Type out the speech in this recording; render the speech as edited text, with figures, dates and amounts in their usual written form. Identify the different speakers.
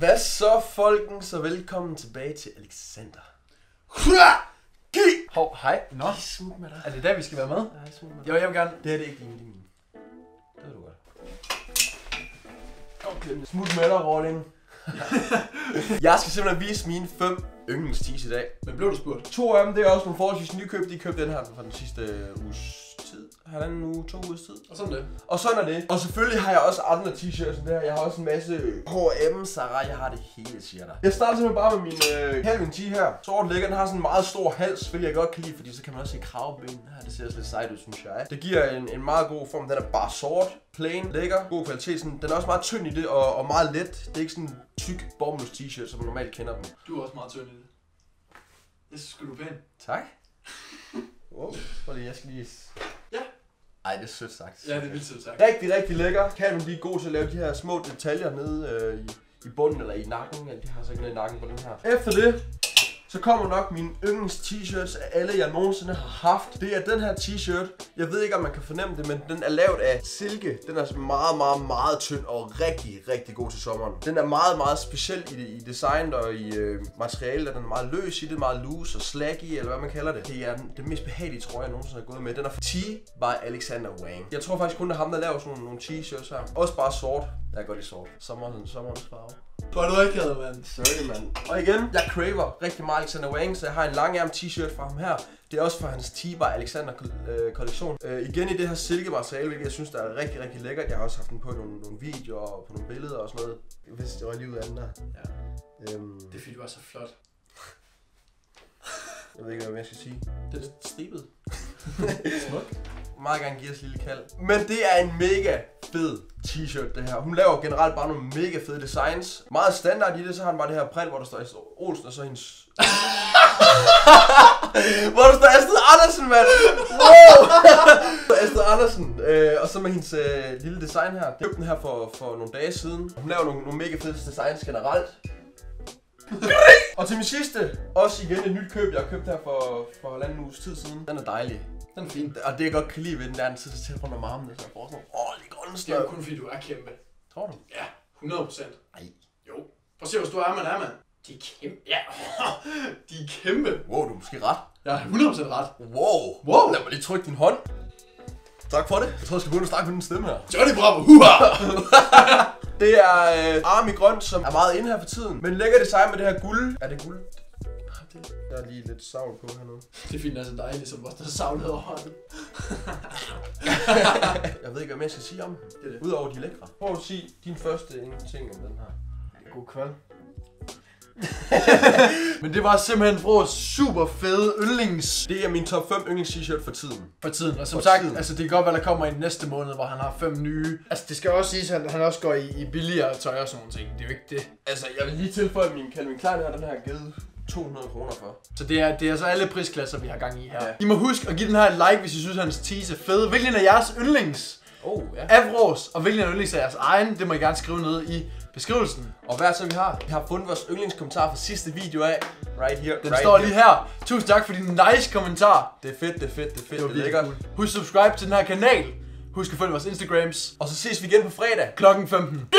Speaker 1: Hvad så, folkens, så velkommen tilbage til Alexander.
Speaker 2: Hov, hej. Nå,
Speaker 1: Smut med dig.
Speaker 2: er det der, vi skal være med?
Speaker 1: Nej, smut med dig.
Speaker 2: Jo, jeg vil gerne.
Speaker 1: Det er det ikke din, det er min. Det ved du godt. Okay, smut med dig, Rolling. Jeg skal simpelthen vise mine 5 yndlingstees i dag.
Speaker 2: Men blev du spurgt?
Speaker 1: 2 af dem, det er også nogle forholdsvis nykøb. De købte den her fra den sidste uges tid. Halvanden uge, 2 ugers tid.
Speaker 2: Og sådan det.
Speaker 1: Og sådan er det. Og selvfølgelig har jeg også andre t-shirts end det her. Jeg har også en masse H&M, Zara, jeg har det hele, siger der. Jeg starter simpelthen bare med min Calvin tee her. Sort lækker, den har sådan en meget stor hals, hvilket jeg godt kan lide, fordi så kan man også se kravben her. Det ser også lidt sejt ud, synes jeg. Det giver en meget god form. Den er bare sort, plain, lækker, god kvalitet. Sådan, den er også meget tynd i det og meget let. Det er ikke sådan en tyk bomulus t-shirt, som man normalt kender dem.
Speaker 2: Du er også meget tynd i det. Det synes du er pæn.
Speaker 1: Tak. Wow, fordi jeg skal lige...
Speaker 2: Ja.
Speaker 1: Ej, det er sødt sagt.
Speaker 2: Ja, det er vildt sødt sagt.
Speaker 1: Rigtig, rigtig lækker. Calvin de er god til at lave de her små detaljer nede i bunden eller i nakken. Ja, de har så ikke noget i nakken på den her. Efter det, så kommer nok mine yndlings t-shirts af alle, jeg nogensinde har haft. Det er den her t-shirt. Jeg ved ikke, om man kan fornemme det, men den er lavet af silke. Den er meget, meget, meget tynd og rigtig, rigtig god til sommeren. Den er meget, meget speciel i designet og i materialet. Den er meget løs i det, meget loose og slaggy, eller hvad man kalder det. Det er den mest behagelige trøje, jeg nogensinde har gået med. Den er Tee by Alexander Wang. Jeg tror faktisk kun, det er ham, der laver sådan nogle t-shirts her. Også bare sort. Jeg går i sort. Sommerens farve.
Speaker 2: Hvor er du ikke havde, mand?
Speaker 1: Sorry, mand. Og igen, jeg craver rigtig meget Alexander Wang, så jeg har en langærm t-shirt fra ham her. Det er også fra hans Tee by Alexander kollektion. Igen i det her silkemateriale, hvilket jeg synes, der er rigtig, rigtig lækkert. Jeg har også haft den på nogle videoer og på nogle billeder og sådan noget. Hvis det var lige ud af den der.
Speaker 2: Ja. Det er fordi, du er så flot.
Speaker 1: Jeg ved ikke, hvad jeg skal sige.
Speaker 2: Det er stribet.
Speaker 1: Smuk. Meget gerne give os lille kald. Men det er en mega fed t-shirt det her. Hun laver generelt bare nogle mega fede designs. Meget standard i det, så har han bare det her print, hvor der står Astrid Olsen og så hendes... hvor der står Astrid Andersen, mand! Wow! Astrid Andersen. Og så med hendes lille design her. Jeg købte den her for nogle dage siden. Hun laver nogle mega fede designs generelt. Og til min sidste, også igen et nyt køb, jeg har købt her for halvanden uges tid siden. Den er dejlig.
Speaker 2: Den er fin.
Speaker 1: Og det jeg godt kan lide ved den, der er den sidder tæt rundt om armen, så jeg får sådan nogle lige grønne
Speaker 2: Det
Speaker 1: slag.
Speaker 2: er jo kun fordi, du er kæmpe.
Speaker 1: Tror du?
Speaker 2: Ja, 100%.
Speaker 1: Nej.
Speaker 2: Jo. Prøv at se, hvor stor er man. De er kæmpe. Ja, de er kæmpe.
Speaker 1: Wow, du er måske ret.
Speaker 2: Jeg har 100% ret.
Speaker 1: Wow. Lad mig lige trykke din hånd. Tak for det. Jeg tror, jeg skal begynde at snakke med den stemme her.
Speaker 2: Johnny Bravo, huha!
Speaker 1: Det er Army Grøn, som er meget inde her for tiden. Men lækker design med det her guld. Er det guld? Der er lige lidt savl på hernede.
Speaker 2: Det er fint, altså dig, ligesom også der er savlet over hånden.
Speaker 1: Jeg ved ikke, hvad jeg skal sige om den. Udover de er lækre. Prøv at sige din første ting om den her.
Speaker 2: God kval. Men det var simpelthen Fros super fede yndlings
Speaker 1: Det er min top 5 yndlings t-shirt for tiden.
Speaker 2: for tiden. Og som
Speaker 1: For
Speaker 2: sagt,
Speaker 1: tiden.
Speaker 2: altså det kan godt være, der kommer i næste måned, hvor han har 5 nye. Altså det skal også siges, at han også går i billigere tøj og sådan nogle ting. Det er jo ikke det.
Speaker 1: Altså, jeg vil lige tilføje, at min Calvin Klein her, den her givet 200 kroner for.
Speaker 2: Så det er så alle prisklasser, vi har gang i her.
Speaker 1: Ja.
Speaker 2: I må huske at give den her et like, hvis I synes, at hans tease er fed. Hvilken af jeres yndlings
Speaker 1: Ja.
Speaker 2: af Fros, og hvilken af yndlings af jeres egen, det må I gerne skrive ned i beskrivelsen.
Speaker 1: Og hvad så vi har fundet vores yndlingskommentar fra sidste video af. Right here.
Speaker 2: Den står lige her. Tusind tak for din nice kommentar.
Speaker 1: Det er fedt, det er fedt, det er fedt, det er
Speaker 2: virkelig
Speaker 1: lækkert.
Speaker 2: cool. Husk at subscribe til den her kanal. Husk at følge vores Instagrams.
Speaker 1: Og så ses vi igen på fredag.
Speaker 2: Klokken 15.